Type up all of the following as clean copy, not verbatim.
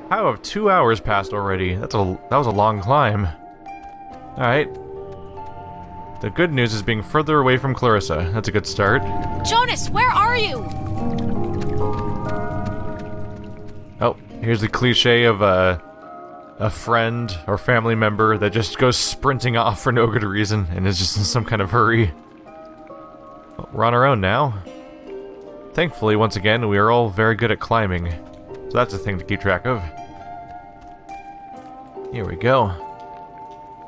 How have 2 hours passed already? That was a long climb. Alright. The good news is being further away from Clarissa. That's a good start. Jonas, where are you? Oh, here's the cliche of a friend or family member that just goes sprinting off for no good reason and is just in some kind of hurry. Well, we're on our own now. Thankfully, once again, we are all very good at climbing. So that's a thing to keep track of. Here we go.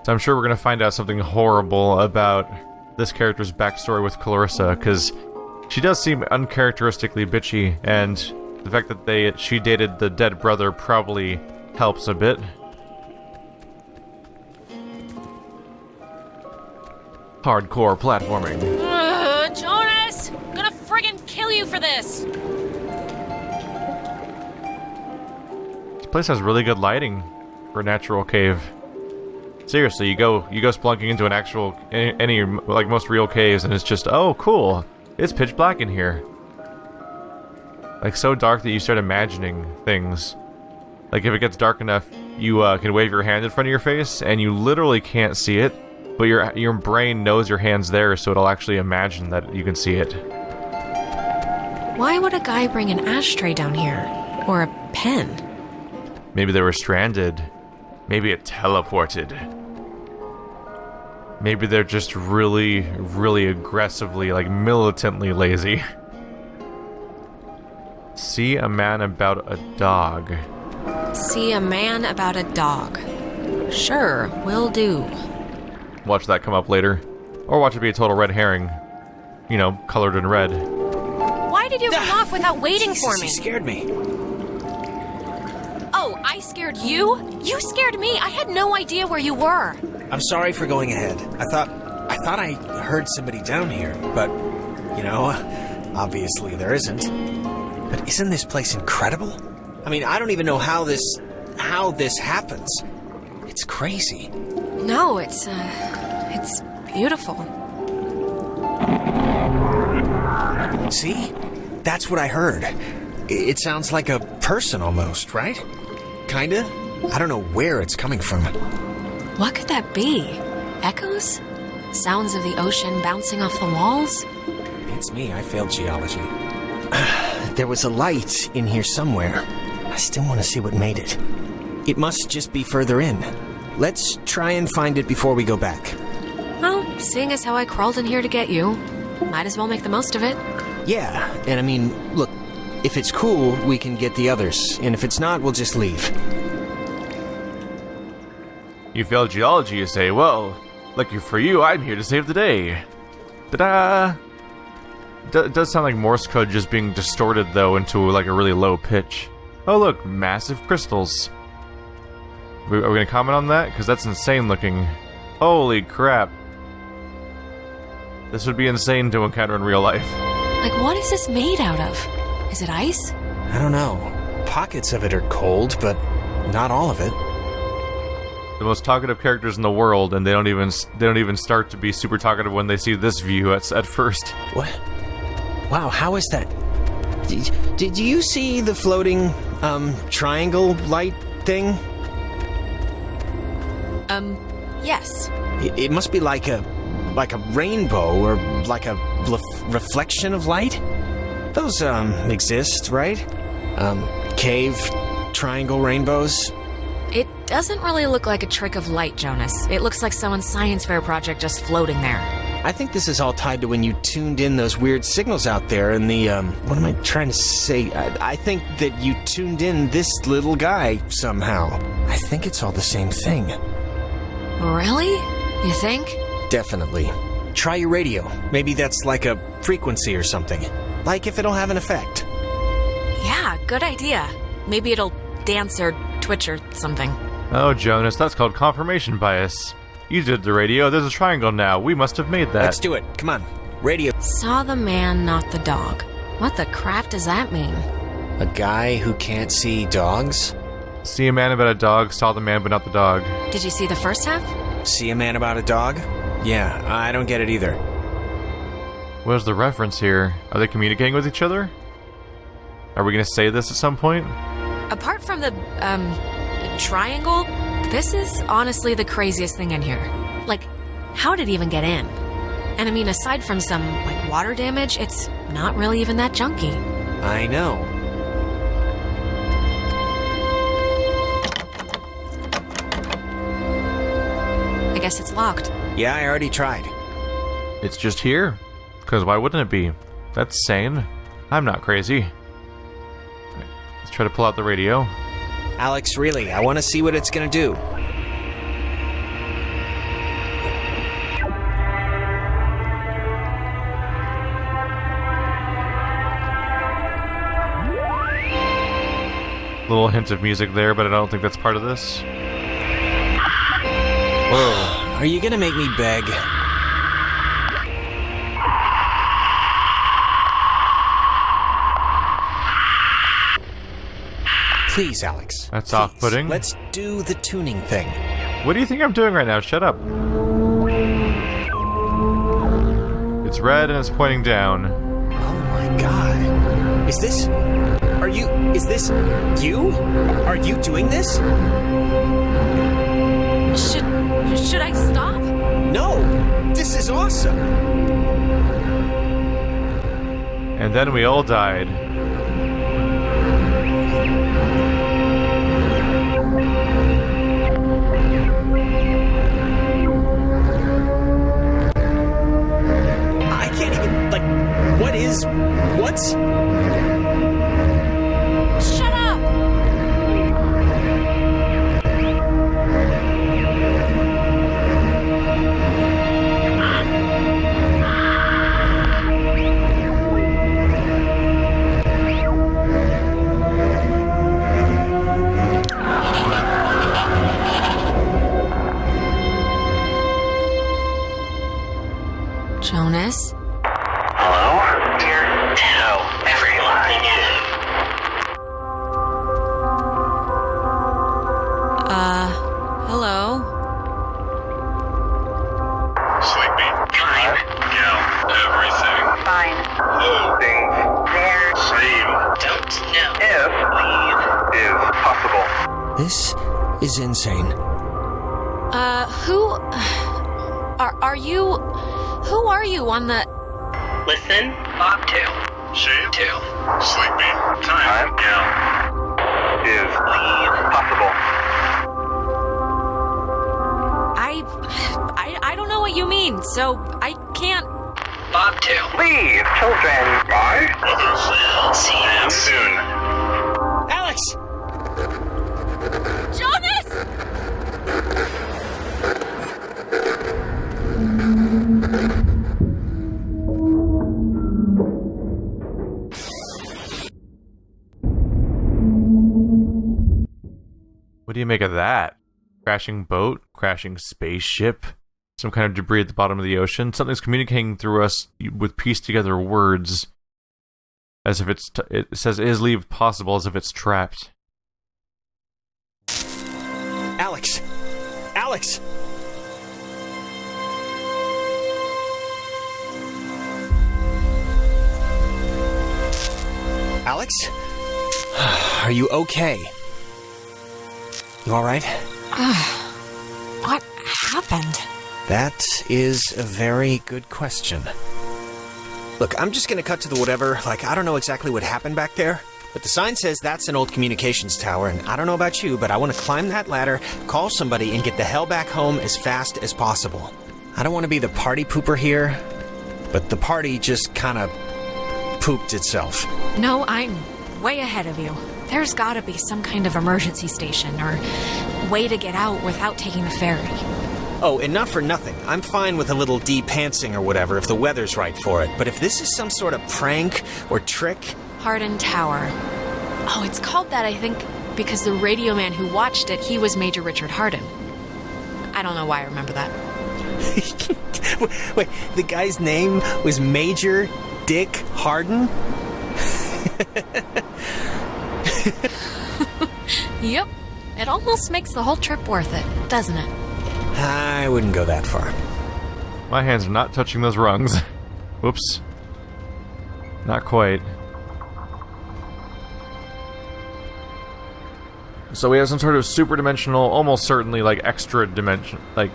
So I'm sure we're going to find out something horrible about this character's backstory with Clarissa, because she does seem uncharacteristically bitchy, and the fact that she dated the dead brother probably helps a bit. Hardcore platforming. Jonas! I'm gonna friggin' kill you for this! This place has really good lighting for a natural cave. Seriously, you go splunking into an actual, any like most real caves, and it's just, oh cool, it's pitch black in here. Like so dark that you start imagining things. Like if it gets dark enough, you can wave your hand in front of your face, and you literally can't see it, but your brain knows your hand's there, so it'll actually imagine that you can see it. Why would a guy bring an ashtray down here? Or a pen? Maybe they were stranded. Maybe it teleported. Maybe they're just really, really aggressively, like militantly lazy. See a man about a dog. See a man about a dog. Sure, will do. Watch that come up later. Or watch it be a total red herring. You know, colored in red. Why did you run off without waiting for me? You scared me. Oh, I scared you? You scared me. I had no idea where you were. I'm sorry for going ahead. I thought I heard somebody down here, but, you know, obviously there isn't. But isn't this place incredible? I mean, I don't even know how this happens. It's crazy. No, it's beautiful. See? That's what I heard. It sounds like a person almost, right? Kinda? I don't know where it's coming from. What could that be? Echoes? Sounds of the ocean bouncing off the walls? It's me, I failed geology. There was a light in here somewhere. I still want to see what made it. It must just be further in. Let's try and find it before we go back. Well, seeing as how I crawled in here to get you, might as well make the most of it. Yeah, and I mean, look, if it's cool, we can get the others, and if it's not, we'll just leave. You failed geology, you say? Well, lucky for you, I'm here to save the day. Ta-da! It does sound like Morse code just being distorted, though, into like a really low pitch. Oh look, massive crystals. Are we gonna comment on that? Because that's insane looking. Holy crap. This would be insane to encounter in real life. Like, what is this made out of? Is it ice? I don't know. Pockets of it are cold, but not all of it. The most talkative characters in the world, and they don't even start to be super talkative when they see this view at first. What? Wow, how is that? Did you see the floating, triangle light thing? Yes. It must be like a rainbow or like a reflection of light? Those, exist, right? Cave triangle rainbows? It doesn't really look like a trick of light, Jonas. It looks like someone's science fair project just floating there. I think this is all tied to when you tuned in those weird signals out there in the, what am I trying to say? I think that you tuned in this little guy somehow. I think it's all the same thing. Really? You think? Definitely. Try your radio. Maybe that's like a frequency or something. Like if it'll have an effect. Yeah, good idea. Maybe it'll dance or twitch or something. Oh, Jonas, that's called confirmation bias. You did the radio, there's a triangle now. We must have made that. Let's do it. Come on. Radio. Saw the man, not the dog. What the crap does that mean? A guy who can't see dogs? See a man about a dog, saw the man but not the dog. Did you see the first half? See a man about a dog? Yeah, I don't get it either. Where's the reference here? Are they communicating with each other? Are we gonna say this at some point? apart from the, triangle, this is honestly the craziest thing in here. Like, how did it even get in? And I mean, aside from some, like, water damage, it's not really even that junky. I know. I guess it's locked. Yeah, I already tried. It's just here. Because why wouldn't it be? That's sane. I'm not crazy. Let's try to pull out the radio. Alex, really, I want to see what it's gonna do. Little hint of music there, but I don't think that's part of this. Whoa. Are you gonna make me beg? Please, Alex. That's please. off-putting. Let's do the tuning thing. What do you think I'm doing right now? Shut up. It's red and it's pointing down. Oh my god. Is this you? Are you doing this? Should I stop? No! This is awesome! And then we all died. I can't even, like, what's... Shut up! Jonas? Hello? Dear? No, everything is. Hello? Sleepy. Fine. Yeah, everything. Fine. Things. There. Same. Don't know. If leave is possible. This is insane. Who are you on the... Listen. Bobtail. Shave. Tail. Sleepy. Time. Yeah. Is leave possible. I don't know what you mean, so I can't... Bobtail. Leave, children. Bye. Brothers. See you soon. Alex! Jonas! What do you make of that? Crashing boat? Crashing spaceship? Some kind of debris at the bottom of the ocean? Something's communicating through us with pieced together words. As if it says, is leave possible, as if it's trapped. Alex! Alex! Alex? Are you okay? You alright? What happened? That is a very good question. Look, I'm just gonna cut to the whatever. Like, I don't know exactly what happened back there, but the sign says that's an old communications tower, and I don't know about you, but I want to climb that ladder, call somebody, and get the hell back home as fast as possible. I don't want to be the party pooper here, but the party just kind of pooped itself. No, I'm way ahead of you. There's gotta be some kind of emergency station or way to get out without taking the ferry. Oh, and not for nothing. I'm fine with a little de-pantsing or whatever if the weather's right for it. But if this is some sort of prank or trick... Hardin Tower. Oh, it's called that, I think, because the radio man who watched it, he was Major Richard Hardin. I don't know why I remember that. Wait, the guy's name was Major Dick Hardin? Yep. It almost makes the whole trip worth it, doesn't it? I wouldn't go that far. My hands are not touching those rungs. Whoops. Not quite. So we have some sort of super dimensional, almost certainly like extra dimension, like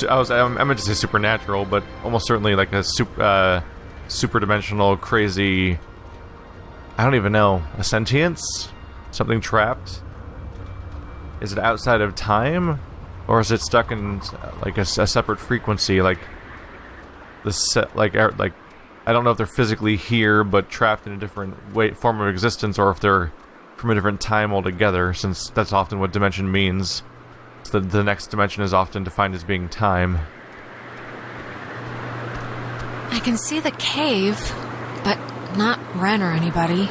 I meant to say supernatural, but almost certainly like a super dimensional, crazy. I don't even know, a sentience, something trapped. Is it outside of time, or is it stuck in like a separate frequency, like the I don't know if they're physically here, but trapped in a different form of existence, or if they're from a different time altogether, since that's often what dimension means. So the next dimension is often defined as being time. I can see the cave, but not Ren or anybody.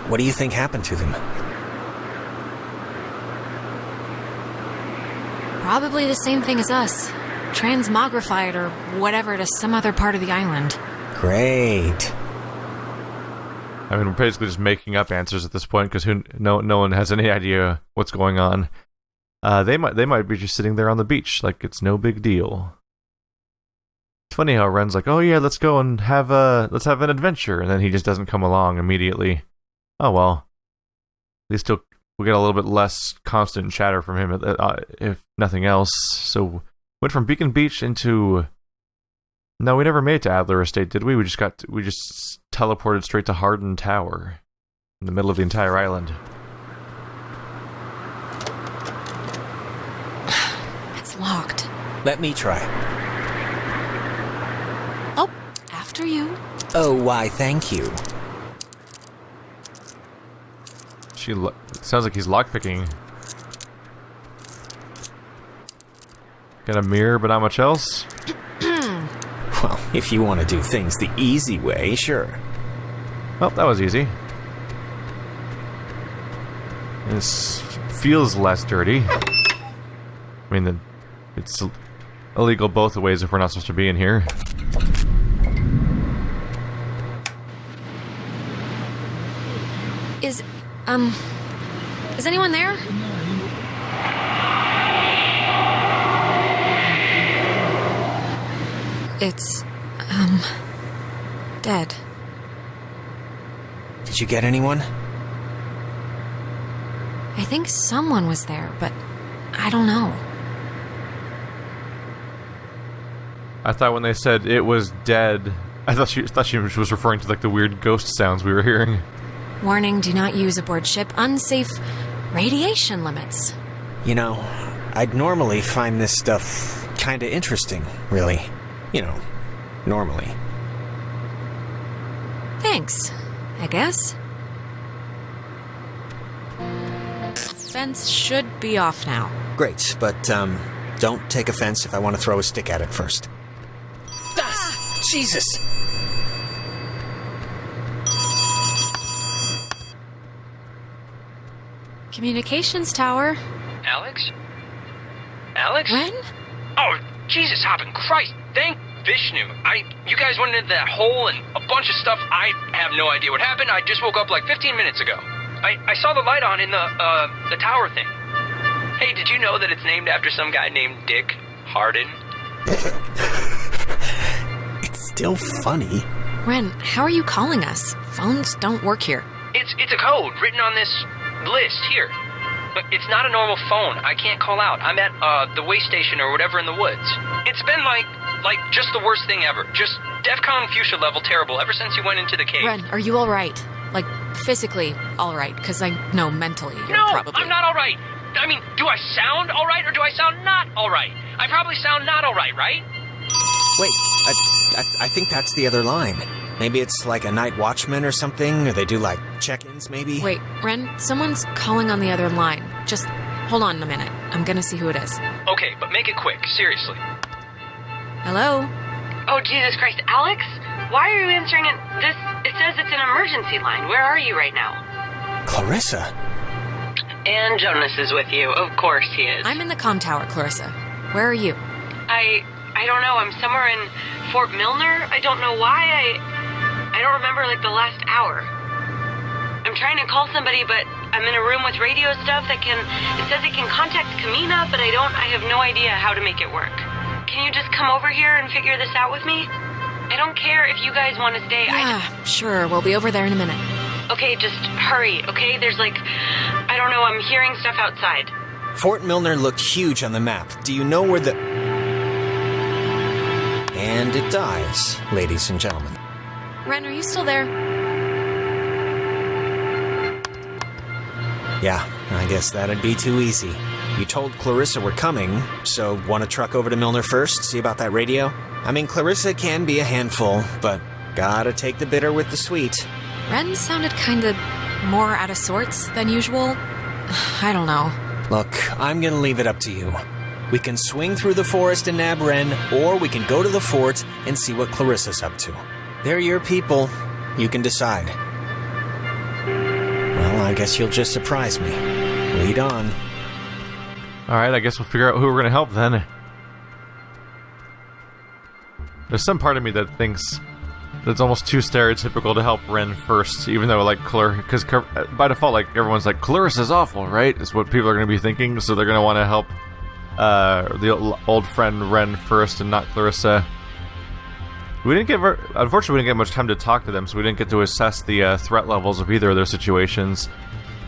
What do you think happened to them? Probably the same thing as us. Transmogrified or whatever to some other part of the island. Great. I mean, we're basically just making up answers at this point because no one has any idea what's going on. They might be just sitting there on the beach like it's no big deal. It's funny how Ren's like, "Oh yeah, let's go and let's have an adventure," and then he just doesn't come along immediately. Oh well, at least we'll get a little bit less constant chatter from him, if nothing else. So went from Beacon Beach into. No, we never made it to Adler Estate, did we? We just teleported straight to Hardin Tower, in the middle of the entire island. It's locked. Let me try. Oh, after you. Oh, why, thank you. Sounds like he's lockpicking. Got a mirror, but not much else? Well, if you want to do things the easy way, sure. Well, that was easy. This feels less dirty. I mean, it's illegal both ways if we're not supposed to be in here. Is anyone there? It's, dead. Did you get anyone? I think someone was there, but I don't know. I thought when they said it was dead, I thought she was referring to like the weird ghost sounds we were hearing. Warning, do not use aboard ship. Unsafe radiation limits. You know, I'd normally find this stuff kinda interesting, really. You know, normally. Thanks, I guess. Fence should be off now. Great, but, don't take offense if I want to throw a stick at it first. Jesus! Communications tower. Alex? Alex? Ren? Oh, Jesus hopping Christ! Thank Vishnu. You guys went into that hole and a bunch of stuff. I have no idea what happened. I just woke up like 15 minutes ago. I saw the light on in the tower thing. Hey, did you know that it's named after some guy named Dick Hardin? It's still funny. Ren, how are you calling us? Phones don't work here. It's a code written on this list here. But it's not a normal phone. I can't call out. I'm at the way station or whatever in the woods. It's been like just the worst thing ever. Just DEFCON fuchsia level terrible ever since you went into the cave. Ren, are you alright? Like, physically alright? Because I know mentally you're no, probably... I'm not alright. I mean, do I sound alright or do I sound not alright? I probably sound not alright, right? Wait, I think that's the other line. Maybe it's like a night watchman or something, or they do like check-ins, maybe? Wait, Ren, someone's calling on the other line. Just hold on a minute. I'm gonna see who it is. Okay, but make it quick, seriously. Hello? Oh, Jesus Christ, Alex? Why are you answering it? It says it's an emergency line. Where are you right now? Clarissa? And Jonas is with you. Of course he is. I'm in the comm tower, Clarissa. Where are you? I don't know. I'm somewhere in Fort Milner. I don't know why. I don't remember, like, the last hour. I'm trying to call somebody, but I'm in a room with radio stuff that it says it can contact Kamina, but I have no idea how to make it work. Can you just come over here and figure this out with me? I don't care if you guys want to stay. Yeah, sure. We'll be over there in a minute. Okay, just hurry, okay? There's like... I I don't know, I'm hearing stuff outside. Fort Milner looked huge on the map. Do you know where the... And it dies, ladies and gentlemen. Ren, are you still there? Yeah, I guess that'd be too easy. You told Clarissa we're coming, so want to truck over to Milner first, see about that radio? I mean, Clarissa can be a handful, but gotta take the bitter with the sweet. Ren sounded kinda more out of sorts than usual. I don't know. Look, I'm gonna leave it up to you. We can swing through the forest and nab Ren, or we can go to the fort and see what Clarissa's up to. They're your people. You can decide. Well, I guess you'll just surprise me. Lead on. Alright, I guess we'll figure out who we're gonna help then. There's some part of me that thinks that it's almost too stereotypical to help Ren first, even though, like, because by default, like, everyone's like, Clarissa's awful, right? Is what people are gonna be thinking, so they're gonna want to help the old friend Ren first and not Clarissa. Unfortunately, we didn't get much time to talk to them, so we didn't get to assess the threat levels of either of their situations.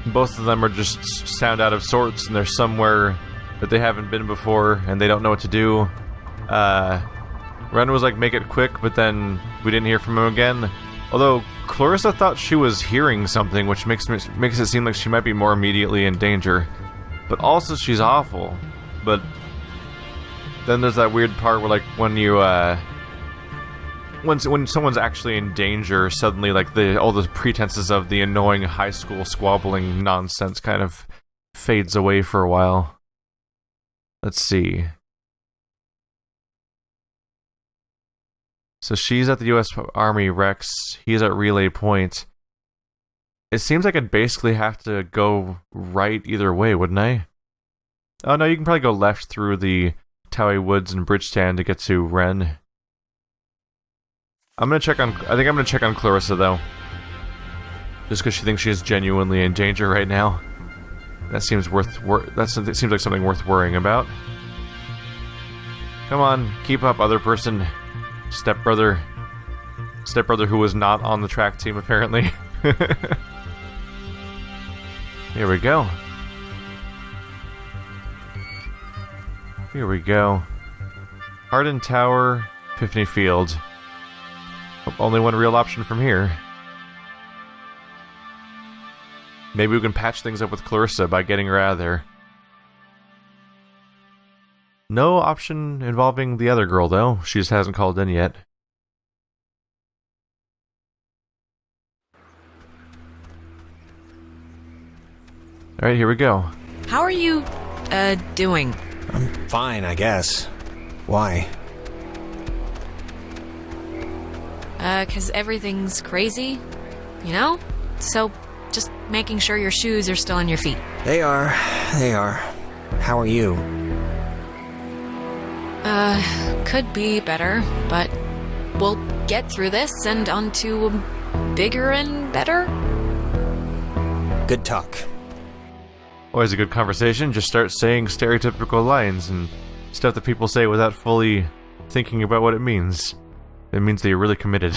Both of them are just sound out of sorts, and they're somewhere that they haven't been before, and they don't know what to do. Ren was like, make it quick, but then we didn't hear from him again. Although, Clarissa thought she was hearing something, which makes it seem like she might be more immediately in danger. But also, she's awful. But then there's that weird part where, like, when you, when someone's actually in danger, suddenly, like, all the pretenses of the annoying high school squabbling nonsense kind of fades away for a while. Let's see. So she's at the U.S. Army Rex, he's at Relay Point. It seems like I'd basically have to go right either way, wouldn't I? Oh no, you can probably go left through the Towie Woods and Bridgestand to get to Ren. I think I'm gonna check on Clarissa though. Just because she thinks she is genuinely in danger right now. That seems it seems like something worth worrying about. Come on, keep up, other person. Stepbrother who was not on the track team, apparently. Here we go. Here we go. Hardin Tower, Epiphany Field. Only one real option from here. Maybe we can patch things up with Clarissa by getting her out of there. No option involving the other girl, though. She just hasn't called in yet. Alright, here we go. How are you, doing? I'm fine, I guess. Why? 'Cause everything's crazy, you know? So, just making sure your shoes are still on your feet. They are. How are you? Could be better, but we'll get through this and on to bigger and better. Good talk. Always a good conversation. Just start saying stereotypical lines and stuff that people say without fully thinking about what it means. It means that you're really committed.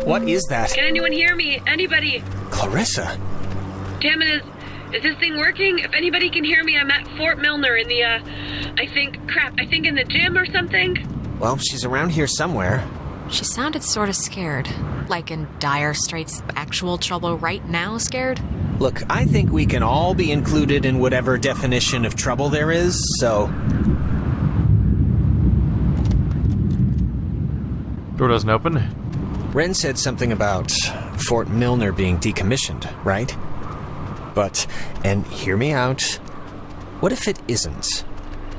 What is that? Can anyone hear me? Anybody? Clarissa? Damn it, is this thing working? If anybody can hear me, I'm at Fort Milner in the, I think in the gym or something? Well, she's around here somewhere. She sounded sort of scared. Like in dire straits, actual trouble right now scared? Look, I think we can all be included in whatever definition of trouble there is, so... Door doesn't open. Ren said something about Fort Milner being decommissioned, right? But, and hear me out, what if it isn't?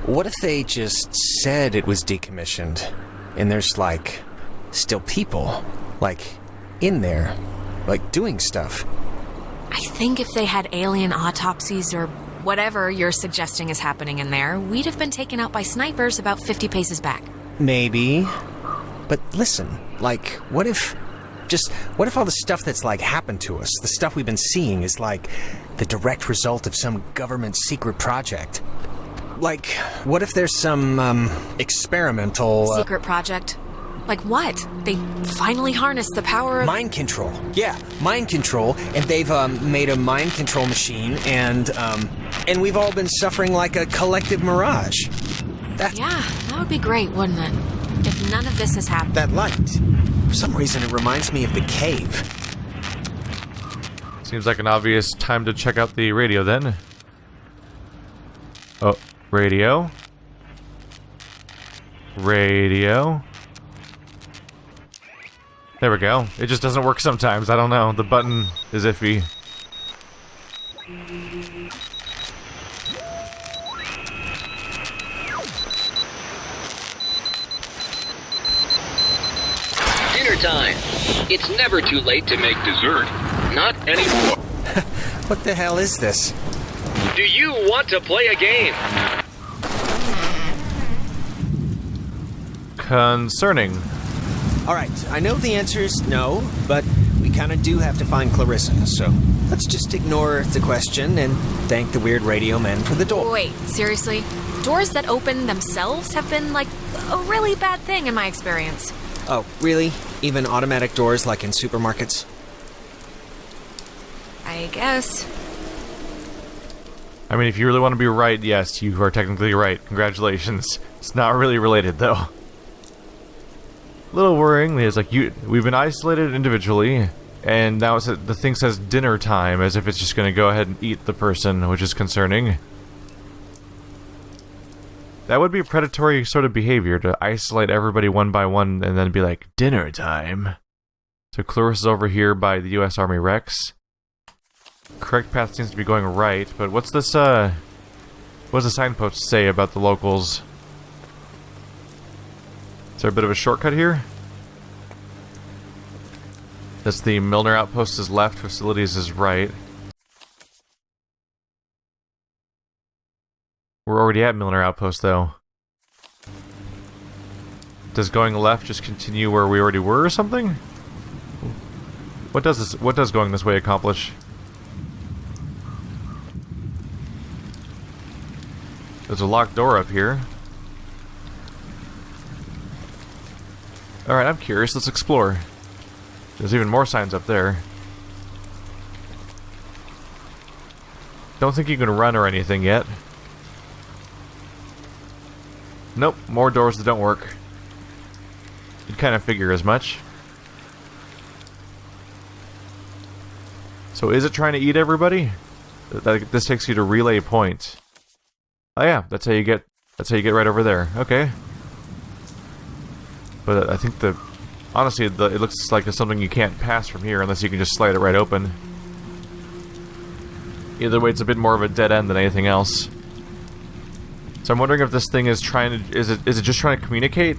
What if they just said it was decommissioned, and there's, like, still people, like, in there, like, doing stuff? I think if they had alien autopsies or whatever you're suggesting is happening in there, we'd have been taken out by snipers about 50 paces back. Maybe. But listen, like, what if all the stuff that's, like, happened to us, the stuff we've been seeing, is, like, the direct result of some government secret project? Like, what if there's some, experimental... Secret project? Like what? They finally harnessed the power of... Mind control. Yeah, mind control. And they've made a mind control machine, and we've all been suffering like a collective mirage. Yeah, that would be great, wouldn't it? If none of this has happened. That light. For some reason, it reminds me of the cave. Seems like an obvious time to check out the radio then. Oh, radio. Radio. There we go. It just doesn't work sometimes. I don't know. The button is iffy. Dinner time. It's never too late to make dessert. Not anymore. What the hell is this? Do you want to play a game? Concerning. Alright, I know the answer is no, but we kind of do have to find Clarissa, so let's just ignore the question and thank the weird radio man for the door. Wait, seriously? Doors that open themselves have been, like, a really bad thing in my experience. Oh, really? Even automatic doors like in supermarkets? I guess. I mean, if you really want to be right, yes, you are technically right. Congratulations. It's not really related, though. A little worrying. It's like, we've been isolated individually, and now the thing says dinner time, as if it's just going to go ahead and eat the person, which is concerning. That would be predatory sort of behavior, to isolate everybody one by one, and then be like, dinner time. So Clarissa's over here by the U.S. Army Rex. Correct path seems to be going right, but what's this, what does the signpost say about the locals? Is there a bit of a shortcut here? That's the Milner Outpost is left, facilities is right. We're already at Milner Outpost, though. Does going left just continue where we already were or something? What does going this way accomplish? There's a locked door up here. Alright, I'm curious. Let's explore. There's even more signs up there. Don't think you can run or anything yet. Nope, more doors that don't work. You'd kind of figure as much. So is it trying to eat everybody? This takes you to Relay Point. Oh yeah, that's how you get right over there. Okay. But I think honestly, it looks like it's something you can't pass from here unless you can just slide it right open. Either way, it's a bit more of a dead end than anything else. So I'm wondering if this thing is is it just trying to communicate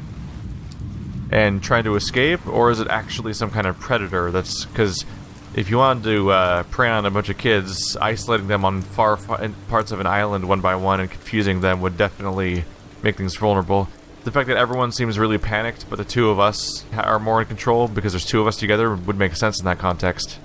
and trying to escape, or is it actually some kind of predator? That's because if you wanted to prey on a bunch of kids, isolating them on far parts of an island one by one and confusing them would definitely make things vulnerable. The fact that everyone seems really panicked, but the two of us are more in control because there's two of us together would make sense in that context.